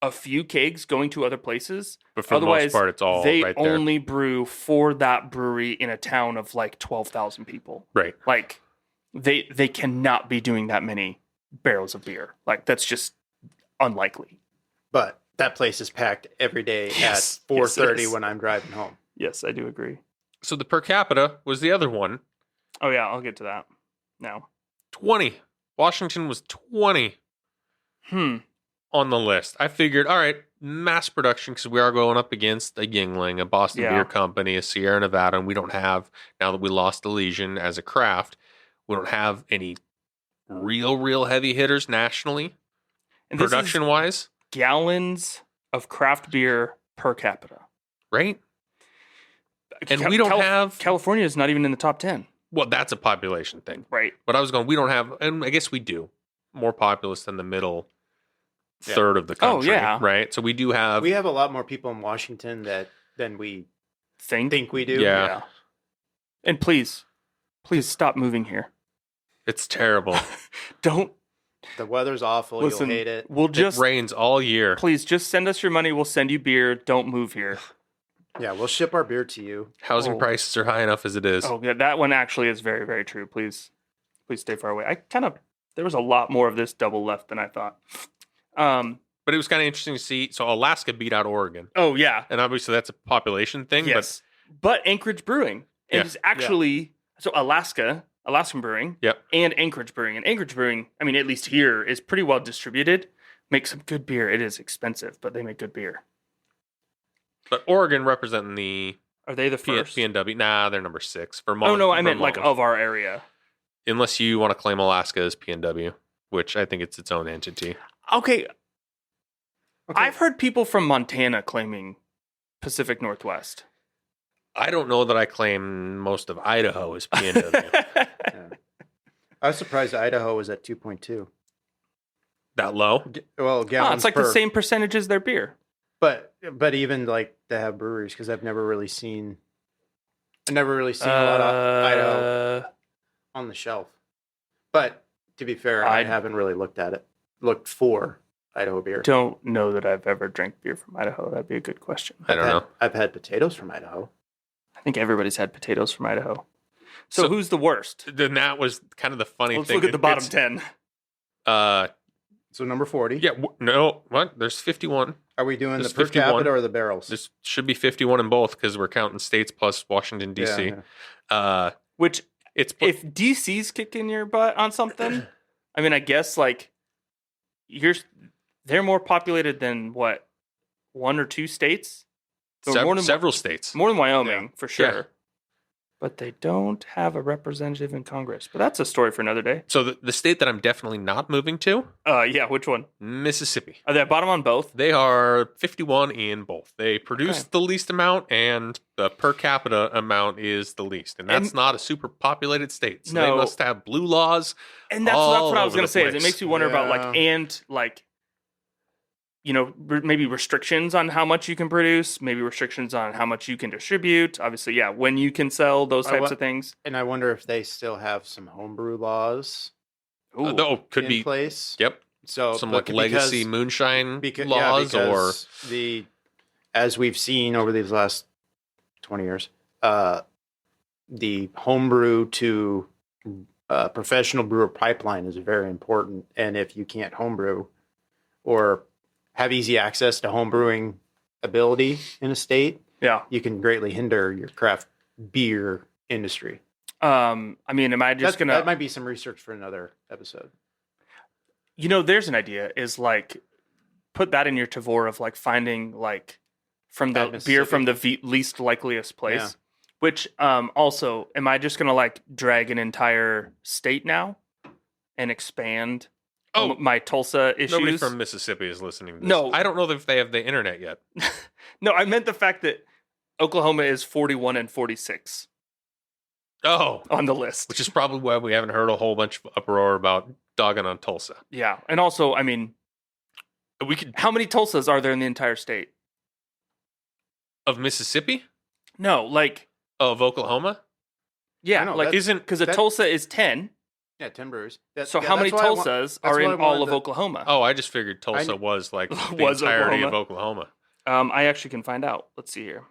a few kegs going to other places. But for the most part, it's all they right there. only brew for that brewery in a town of like 12,000 people. Right. Like they cannot be doing that many barrels of beer. Like that's just unlikely. But that place is packed every day at 4:30 when I'm driving home. Yes, I do agree. So the per capita was the other one. Oh yeah, I'll get to that now. 20. Washington was 20 on the list. I figured, all right, mass production, because we are going up against a Yingling, a Boston Beer Company, a Sierra Nevada, and we don't have, now that we lost Elysian as a craft, we don't have any real heavy hitters nationally, and production-wise. Gallons of craft beer per capita. Right? And we don't have... California is not even in the top 10. Well, that's a population thing. Right. But I was going, we don't have, and I guess we do, more populous than the middle third of the country. Oh, yeah. Right? So we do have... We have a lot more people in Washington than we think we do. Yeah. And please stop moving here. It's terrible. Don't. The weather's awful. Listen, You'll hate it. It rains all year. Please just send us your money. We'll send you beer. Don't move here. Yeah, we'll ship our beer to you. Housing prices are high enough as it is. Oh, yeah, that one actually is very, very true. Please stay far away. There was a lot more of this double left than I thought. But it was kind of interesting to see. So Alaska beat out Oregon. Oh, yeah. And obviously that's a population thing. Yes. But Anchorage Brewing is actually, so Alaskan Brewing and Anchorage Brewing. And Anchorage Brewing, I mean, at least here, is pretty well distributed. Makes some good beer. It is expensive, but they make good beer. But Oregon representing the... Are they the first? PNW. Nah, they're number 6. Vermont. Oh, no, I meant like of our area. Unless you want to claim Alaska as PNW, which I think it's its own entity. Okay. I've heard people from Montana claiming Pacific Northwest. I don't know that I claim most of Idaho as PNW. I was surprised Idaho was at 2.2. That low? Well, gallons it's like the same percentage as their beer. But even like they have breweries, because I've never really seen a lot of Idaho on the shelf. But to be fair, I haven't really looked for Idaho beer. Don't know that I've ever drank beer from Idaho. That'd be a good question. I don't know. I've had potatoes from Idaho. I think everybody's had potatoes from Idaho. So who's the worst? Then that was kind of the funny thing. Let's look at the bottom 10. So number 40. Yeah, no, what? There's 51. Are we doing the per capita or the barrels? This should be 51 in both because we're counting states plus Washington, D.C. Which, if D.C.'s kicking your butt on something, I mean, I guess, like, they're more populated than, what, 1 or 2 states? Several states. More than Wyoming, for sure. Yeah. But they don't have a representative in Congress. But that's a story for another day. So the state that I'm definitely not moving to? Yeah, which one? Mississippi. Are they at bottom on both? They are 51 in both. They produce the least amount, and the per capita amount is the least. And that's not a super populated state. So they must have blue laws. And that's what I was going to say. Is it makes you wonder about, maybe restrictions on how much you can produce, maybe restrictions on how much you can distribute. Obviously, when you can sell, those types of things. And I wonder if they still have some homebrew laws could be in place. Yep. So some legacy moonshine laws, or as we've seen over these last 20 years, the homebrew to professional brewer pipeline is very important. And if you can't homebrew or have easy access to home brewing ability in a state, you can greatly hinder your craft beer industry. I mean, am I just going to... That might be some research for another episode. There's an idea, is like put that in your Tavor of like finding like from the Bad beer from the least likeliest place. Yeah. Which also, am I just gonna like drag an entire state now and expand my Tulsa issues? Nobody from Mississippi is listening to this. No. I don't know if they have the internet yet. No, I meant the fact that Oklahoma is 41 and 46 Oh, on the list. which is probably why we haven't heard a whole bunch of uproar about dogging on Tulsa. Yeah, and also, I mean, We could how many Tulsas are there in the entire state? of Mississippi, No, like of Oklahoma. yeah, I know, like that's- Isn't because a that- Tulsa is 10. Yeah, 10 breweries. So how many that's why I want- Tulsas that's are why in I all wanted of to- Oklahoma? Oh, I just figured Tulsa kn- was like the Was entirety of Oklahoma. Oklahoma. I actually can find out. Let's see here.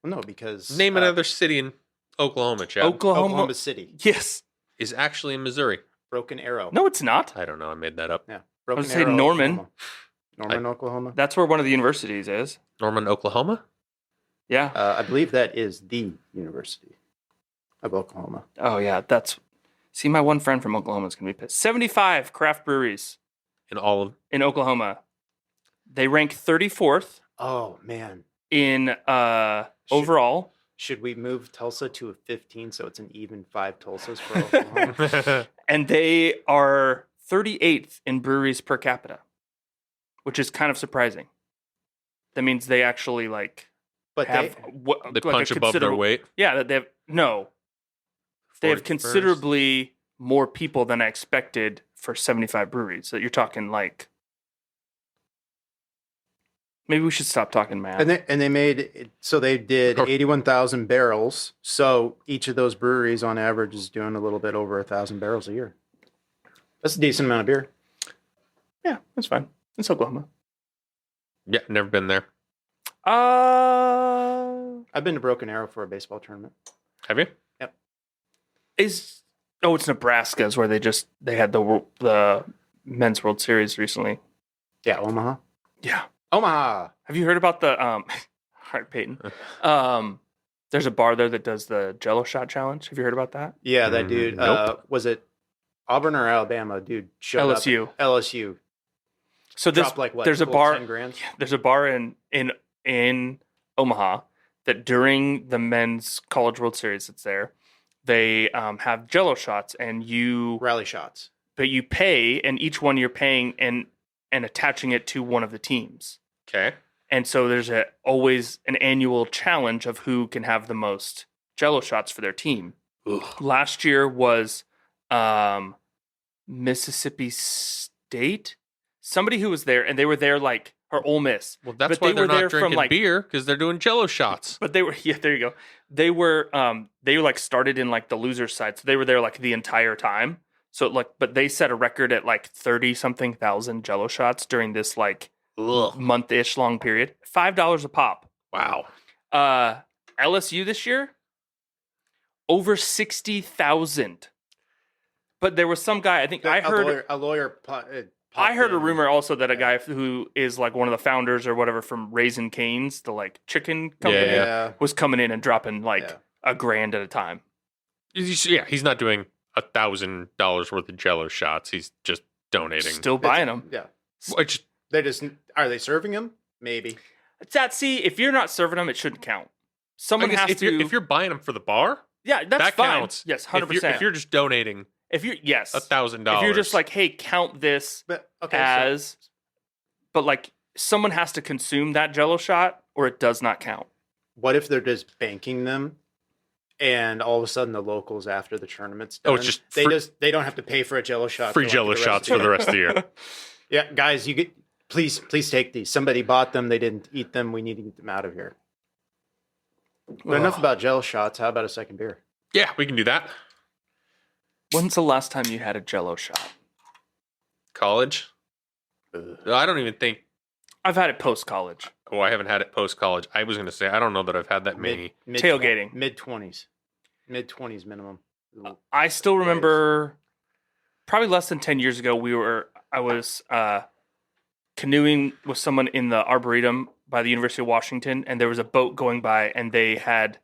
No, because Name another city in Oklahoma, Chad. Oklahoma City, Yes. Is actually in Missouri. Broken Arrow. No, it's not. I don't know. I made that up. Yeah, Broken was gonna say Arrow, Norman. Oklahoma. Norman, Oklahoma. That's where one of the universities is. Norman, Oklahoma. Yeah. I believe that is the University of Oklahoma. Oh yeah, that's. See, my one friend from Oklahoma is gonna be pissed. 75 craft breweries In all of in Oklahoma. They rank 34th Oh man, in overall. should we move Tulsa to a 15 so it's an even 5 Tulsas for Oklahoma? And they are 38th in breweries per capita, which is kind of surprising. That means they actually like But have they punch above their weight. Yeah, that they have no. They have 41st. considerably more people than I expected for 75 breweries. So you're talking like maybe we should stop talking math. and they made it, so they did Or- 81,000 barrels. So each of those breweries on average is doing a little bit over 1,000 barrels a year. That's a decent amount of beer. Yeah, that's fine. It's Oklahoma. Yeah, never been there. I've been to Broken Arrow for a baseball tournament. Have you? It's Nebraska is where they had the men's World Series recently. Yeah, Omaha. Yeah. Omaha. Have you heard about the all right, Peyton. There's a bar there that does the Jello shot challenge. Have you heard about that? Yeah, that dude. Nope. Was it Auburn or Alabama? Dude showed up. LSU. LSU. So this Dropped like what? there's a full bar 10 grand? there's a bar in Omaha that during the men's College World Series that's there, they have Jello shots and Rally shots. but you pay and each one you're paying and attaching it to one of the teams. Okay. And so there's always an annual challenge of who can have the most Jello shots for their team. Last year was Mississippi State. Somebody who was there, and they were there like or Ole Miss. Well, that's But why they they're were there not from, drinking like- beer because they're doing Jello shots. But they were there you go. They were like started in like the loser side, so they were there like the entire time. So but they set a record at like 30 something thousand Jello shots during this like month-ish long period. $5 a pop. Wow. LSU this year, over 60,000. But there was some guy. I think I heard. a lawyer. I heard a rumor also that a guy who is like one of the founders or whatever from Raising Cane's, the like chicken company, Yeah. was coming in and dropping like Yeah. $1,000 at a time. Yeah, he's not doing $1,000 worth of Jello shots. He's just donating. Still buying them. Yeah. Which They just are they serving them? Maybe. See, if you're not serving them, it shouldn't count. I Someone guess has if to. you're buying them for the bar, yeah, that's that fine. counts. Yes, If 100%. you're just donating If you're yes, $1,000, if you're just like, hey, count this But okay. as, but like someone has to consume that Jello shot, or it does not count. What if they're just banking them, and all of a sudden the locals after the tournament's done, Oh, it's just free- they don't have to pay for a Jello shot. free for, like, Jello the rest shots of for the rest of the year. Yeah, guys, you get please take these. Somebody bought them. They didn't eat them. We need to get them out of here. But enough about Jello shots. How about a second beer? Yeah, we can do that. When's the last time you had a Jello shot? College? I don't even think. I've had it post college. Oh, I haven't had it post college. I was going to say, I don't know that I've had that many. Tailgating. Mid 20s minimum. I still remember probably less than 10 years ago, I was canoeing with someone in the Arboretum by the University of Washington, and there was a boat going by, and they had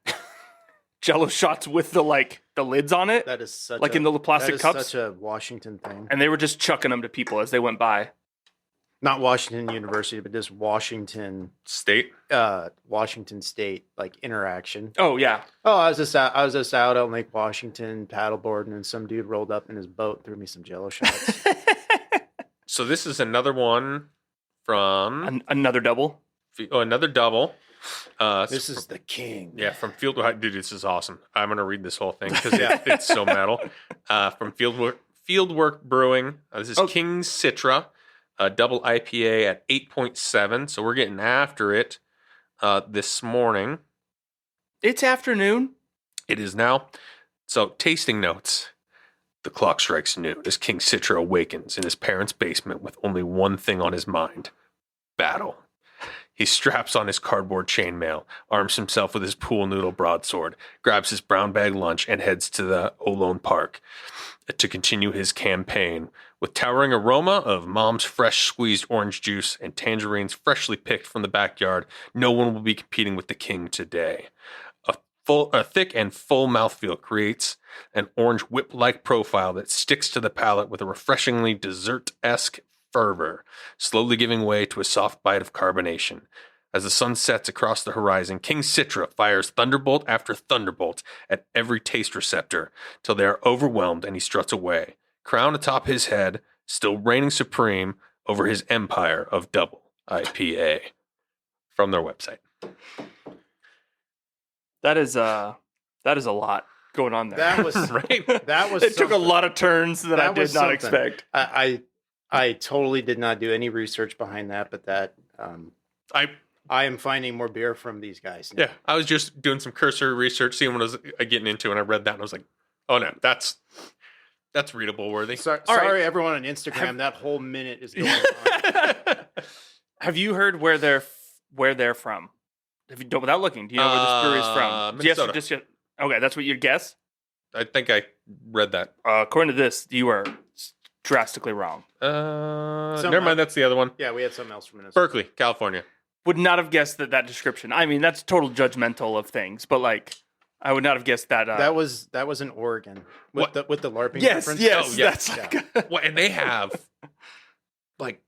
Jello shots with the lids on it, That is such like a, in the plastic that is cups, Such a Washington thing. and they were just chucking them to people as they went by. not Washington University, but just Washington State. Washington State like interaction. Oh yeah. Oh, I was just out on Lake Washington paddleboarding, and some dude rolled up in his boat and threw me some Jello shots. So this is another one from Another double. another double. This is the king. Yeah, from Fieldwork. Dude, this is awesome. I'm gonna read this whole thing because it's so metal. From Fieldwork Brewing. This is King Citra, double IPA at 8.7. So we're getting after it this morning. It's afternoon. It is now. So tasting notes. The clock strikes noon as King Citra awakens in his parents' basement with only one thing on his mind: battle. He straps on his cardboard chainmail, arms himself with his pool noodle broadsword, grabs his brown bag lunch, and heads to the Olone Park to continue his campaign. With towering aroma of mom's fresh squeezed orange juice and tangerines freshly picked from the backyard, no one will be competing with the king today. A thick and full mouthfeel creates an orange whip-like profile that sticks to the palate with a refreshingly dessert-esque fervor, slowly giving way to a soft bite of carbonation. As the sun sets across the horizon, King Citra fires thunderbolt after thunderbolt at every taste receptor till they are overwhelmed and he struts away, crown atop his head, still reigning supreme over his empire of double IPA. From their website. That is a lot going on there. That was Right? That was. It took a something. lot of turns that I That did was not something. expect. I totally did not do any research behind that, but that I am finding more beer from these guys. now. Yeah, I was just doing some cursory research, seeing what I was getting into, and I read that, and I was like, "Oh no, that's readable worthy." Sorry, All right. everyone on Instagram. That whole minute is going on. Have you heard where they're from? Have you, without looking, do you know where this brewery is from? Minnesota. Okay, that's what you'd guess. I think I read that. According to this, you are drastically wrong. Never mind. That's the other one. Yeah, we had something else from Minnesota. Berkeley, California. Would not have guessed that description. I mean, that's total judgmental of things, but like, I would not have guessed that. That was in Oregon with the LARPing. Yes, reference. yes, Oh, yeah. that's like Well, and they have like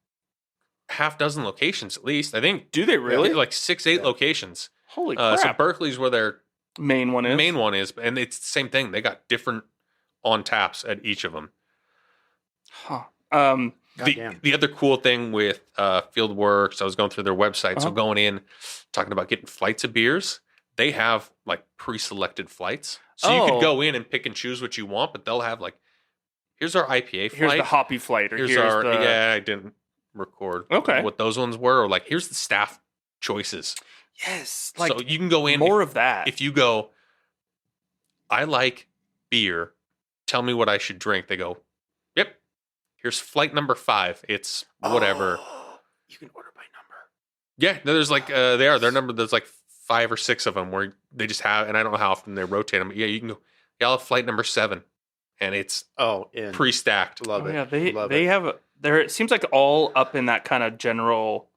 half dozen locations at least. I think. Do they really? Like 6-8 locations. Holy crap! So Berkeley's where their main one is. main one is, and it's the same thing. They got different on taps at each of them. Huh. Goddamn. The other cool thing with Fieldworks, I was going through their website, so going in, talking about getting flights of beers, they have like pre-selected flights. So you could go in and pick and choose what you want, but they'll have like, here's our IPA flight. Here's the hoppy flight, or Here's here's our, the... yeah, I didn't record what those ones were, or like, here's the staff choices. Yes, like So you can go in. more of that. If you go, I like beer, tell me what I should drink. They go, yep, here's flight number 5. It's whatever. Oh, you can order by number. Yeah, there's like, their number, there's like 5 or 6 of them where they just have, and I don't know how often they rotate them. But yeah, you can go, yeah, I'll have flight number 7. And it's pre-stacked. Love it. Yeah, Love they it. have there. It seems like all up in that kind of general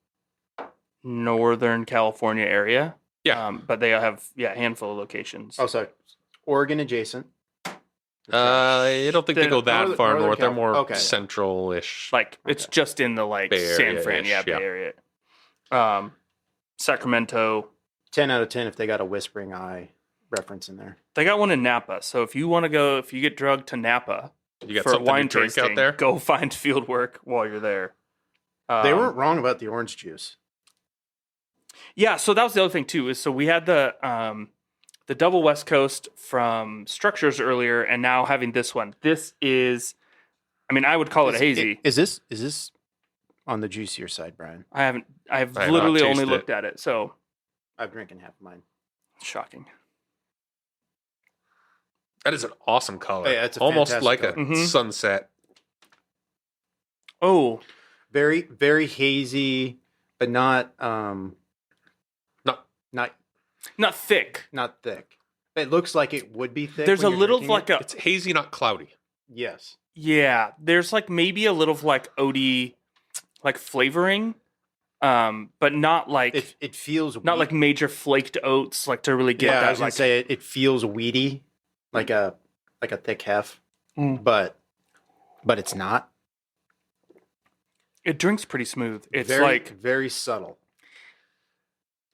Northern California area. Yeah. But they have a handful of locations. Oh, sorry. Oregon adjacent. I don't think they go that far Northern north. They're Cal- more okay. central-ish. Like it's just in the like Bay San Fran, Area-ish, Bay Area. Sacramento. 10 out of 10 if they got a Whispering Eye reference in there. They got one in Napa. So if you want to go, if you get drugged to Napa You got for something wine to drink tasting, out there? go find Fieldwork while you're there. They weren't wrong about the orange juice. Yeah, so that was the other thing too. Is so we had the double West Coast from Structures earlier, and now having this one. This is, I mean, I would call it a hazy. Is this on the juicier side, Brian? I've I have literally not only tasted looked at it, so I'm drinking half of mine. shocking. That is an awesome color. Yeah, it's a almost fantastic like color. a Mhm. sunset. Oh, Very, very hazy, but not not thick. not thick. It looks like it would be thick. There's a when you're little drinking like it. a It's hazy, not cloudy. Yes. yeah. There's like maybe a little like oaty, like flavoring, but not like It feels not like major flaked oats, like to really get I that. was gonna Like, say it feels weedy, like a thick hef, Mm. but it's not. It drinks pretty smooth. It's very, like, very subtle.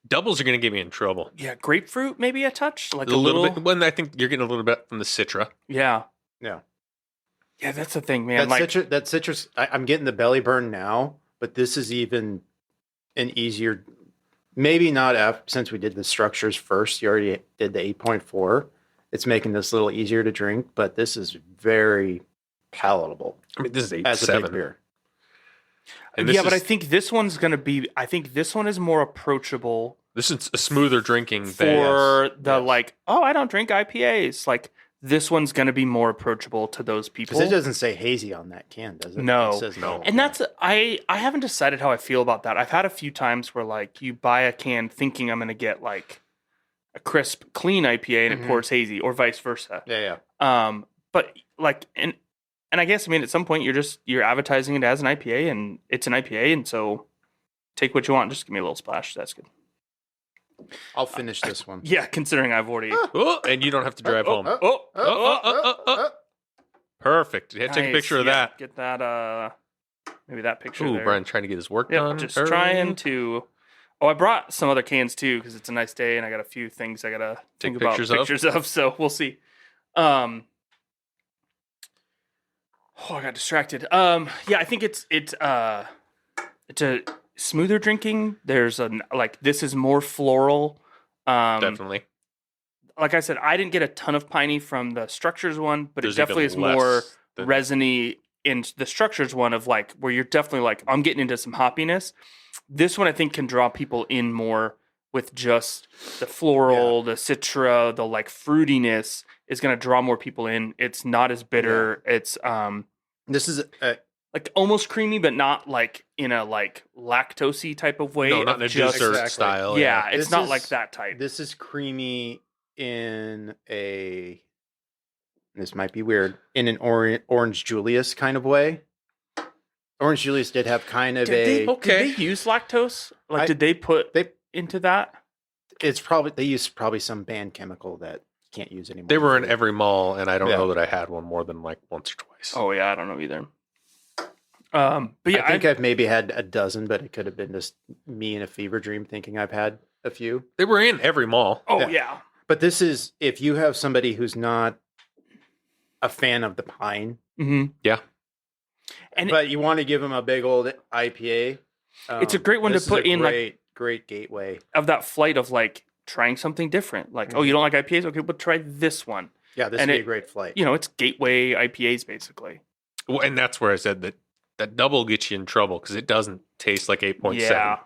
Doubles are going to get me in trouble. yeah, grapefruit maybe a touch, like A little bit. Well, I think you're getting a little bit from the Citra. Yeah, Yeah. yeah, that's the thing, man. Like, That citrus, I'm getting the belly burn now, but this is even an easier, maybe not after, since we did the structures first. You already did the 8.4. It's making this a little easier to drink, but this is very palatable I mean, this is as a big 8.7. beer. And this yeah, but I is- think this one's gonna be. I think this one is more approachable This is a smoother drinking for thing. the Yes. like. Oh, I don't drink IPAs. Like this one's gonna be more approachable to those people. Because it doesn't say hazy on that can, does it? No. It says No. And that's I haven't decided how I feel about that. I've had a few times where like you buy a can thinking I'm gonna get like a crisp, clean IPA and it Mhm. pours hazy, or vice versa. Yeah. But like and I guess I mean at some point you're advertising it as an IPA and it's an IPA, and so take what you want. Just give me a little splash. That's good. I'll finish this one. Yeah, considering I've already. Oh, and you don't have to drive home. Oh, Perfect. Yeah, take a nice. picture of Yeah, that. Get that. Maybe that picture. Ooh, there. Brian trying to get his work Yep, done. just early. trying to. Oh, I brought some other cans too because it's a nice day and I got a few things I gotta Take think about pictures of? of. So we'll see. Oh, I got distracted. Yeah, I think it's a smoother drinking. There's a like this is more floral. Definitely. Like I said, I didn't get a ton of piney from the structures one, but There's it definitely is even more less than- resiny in the structures one of like where you're definitely like I'm getting into some hoppiness. This one I think can draw people in more with just the floral, the citra, the like fruitiness is going to draw more people in. It's not as bitter. It's This is like almost creamy, but not like in a like lactosey type of way. No, not of in a just- dessert Exactly. style. Yeah, it's This not is- like that type. this is creamy in a. This might be weird in an orange Julius kind of way. Orange Julius did have kind of Did a. Okay. Did they use lactose? Like, I- did they put They into that? it's probably they use probably some banned chemical that you can't use anymore. They were in every mall, and I don't Yeah. know that I had one more than like once or twice. Oh yeah, I don't know either. But yeah, I think I've maybe had a dozen, but it could have been just me in a fever dream thinking I've had a few. They were in every mall. oh yeah. yeah, But this is if you have somebody who's not a fan of the pine, mm-hmm. Yeah. And but you want to give them a big old IPA. It's a great one to this is put a in, like- great gateway. of that flight of like trying something different. Like, oh, you don't like IPAs? Okay, but try this one. Yeah, this And would be it- a great flight. You know, it's gateway IPAs basically. Well, and that's where I said that double gets you in trouble because it doesn't taste like 8.7. Yeah,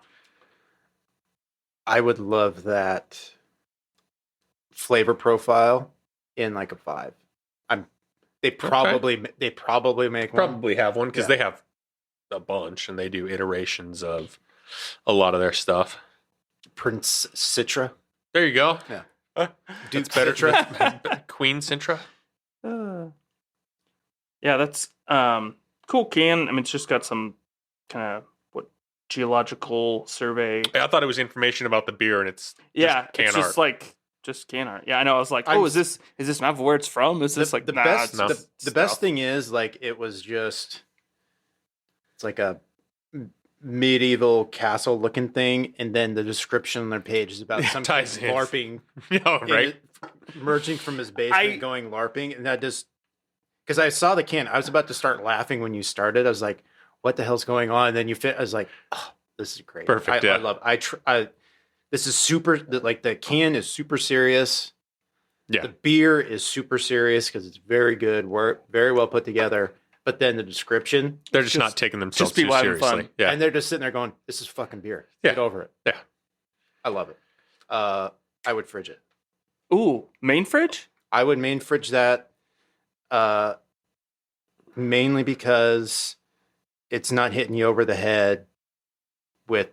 I would love that flavor profile in like a 5. They probably make one. Probably have one because Yeah. they have a bunch and they do iterations of a lot of their stuff. Prince Citra. There you go. Duke That's better. Citra. Queen Citra. yeah, that's cool can. I mean, it's just got some kind of what geological survey. I thought it was information about the beer, and it's Yeah, can it's art. just like just can art. Yeah, I know. I was like, I'm oh, is this not where it's from? Is this like the nah, best? it's no. just The best stuff. thing is like it was just. It's like a medieval castle looking thing, and then the description on their page is about some kind of ties in. LARPing. yeah, right. Emerging from his basement, going LARPing, and that just because I saw the can, I was about to start laughing when you started. I was like, "What the hell's going on?" And then you fit. I was like, "Oh, this is great, Perfect, I yeah. love. This is super. Like the can is super serious. Yeah. The beer is super serious because it's very good. Very well put together. But then the description, They're just not taking themselves people too having seriously. fun. Yeah. and they're just sitting there going, "This is fucking beer. Yeah. Get over it." Yeah. I love it. I would fridge it. Ooh, main fridge? I would main fridge that, mainly because it's not hitting you over the head with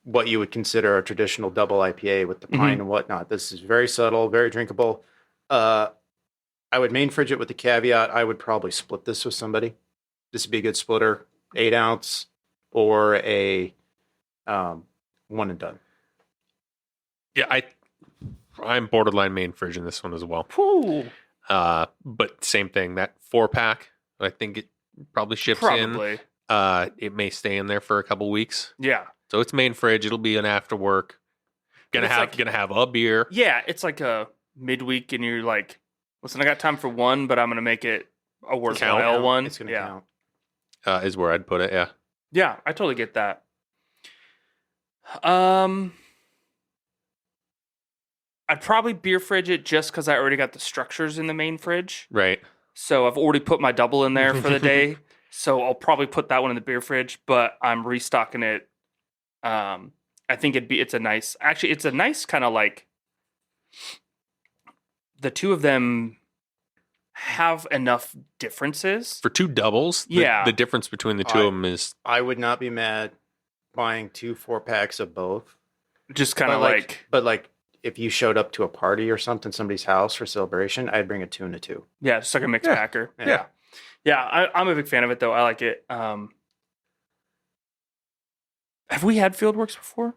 what you would consider a traditional double IPA with the pine and whatnot. This is very subtle, very drinkable. I would main fridge it with the caveat I would probably split this with somebody. This would be a good splitter, 8 ounce or a 1 and done. Yeah, I'm borderline main fridge in this one as well. Ooh, But same thing, that 4-pack, I think it probably ships in. probably. it may stay in there for a couple weeks. Yeah. So it's main fridge. It'll be an after work. Gonna have a beer. Yeah, it's like a midweek, and you're like, listen, I got time for one, but I'm gonna make it a worthwhile one. It's going to count. Is where I'd put it. Yeah. Yeah, I totally get that. I'd probably beer fridge it just because I already got the structures in the main fridge. Right. So I've already put my double in there for the day. So I'll probably put that one in the beer fridge, but I'm restocking it. I think it's a nice kind of like, the two of them have enough differences. For two doubles, Yeah. the difference between the two of them is I would not be mad buying 2 4-packs of both. Just kind of But like, if you showed up to a party or something, somebody's house for celebration, I'd bring a 2 and a 2. yeah, just like a mixed packer. Yeah. Yeah, I'm a big fan of it, though. I like it. Have we had Fieldworks before?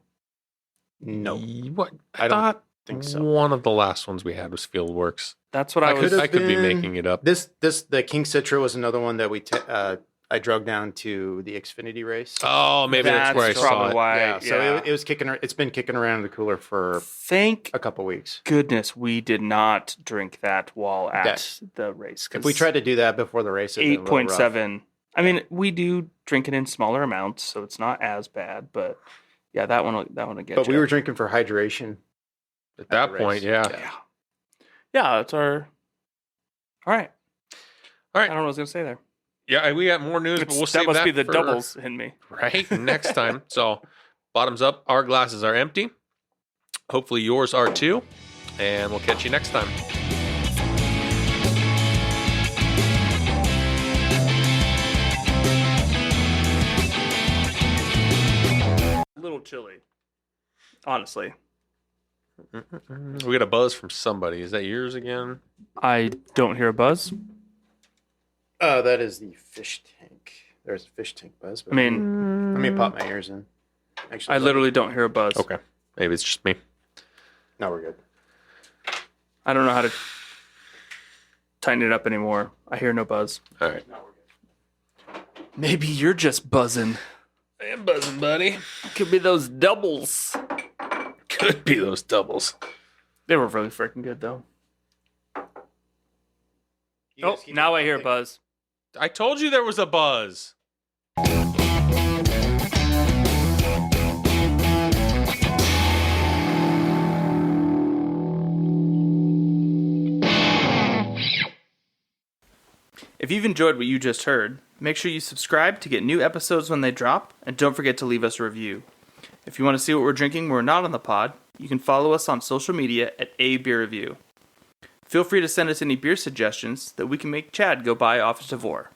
No, What? I don't think so. One of the last ones we had was Fieldworks. That's what I was. could've I could be been- making it up. the King Citra was another one that I drug down to the Xfinity race. Oh, maybe that's where I saw probably it. why. Yeah, so it was kicking. It's been kicking around in the cooler for Thank a couple weeks. goodness we did not drink that while at the race. If we tried to do that before the race, it'd been a little rough. 8.7. I mean, we do drink it in smaller amounts, so it's not as bad. But yeah, that one will get. But you. we were drinking for hydration. At that the point, race. yeah. Yeah, it's our. All right. All right. I don't know what I was gonna say there. Yeah, we got more news, but we'll that save must that be the for- doubles in me. right next time. So, bottoms up, our glasses are empty. Hopefully, yours are too. And we'll catch you next time. A little chilly, honestly. We got a buzz from somebody. Is that yours again? I don't hear a buzz. That is the fish tank. There's a fish tank buzz. But I mean, let me pop my ears in. Actually, I literally don't hear a buzz. Okay. Maybe it's just me. No, we're good. I don't know how to tighten it up anymore. I hear no buzz. All right. Maybe you're just buzzing. I am buzzing, buddy. Could be those doubles. Could be those doubles. They were really freaking good, though. You Oh, guys keep now on I hear a thinking. buzz. I told you there was a buzz. If you've enjoyed what you just heard, make sure you subscribe to get new episodes when they drop, and don't forget to leave us a review. If you want to see what we're drinking when we're not on the pod, you can follow us on social media at ABR Review. Feel free to send us any beer suggestions that we can make Chad go buy off of Tavor.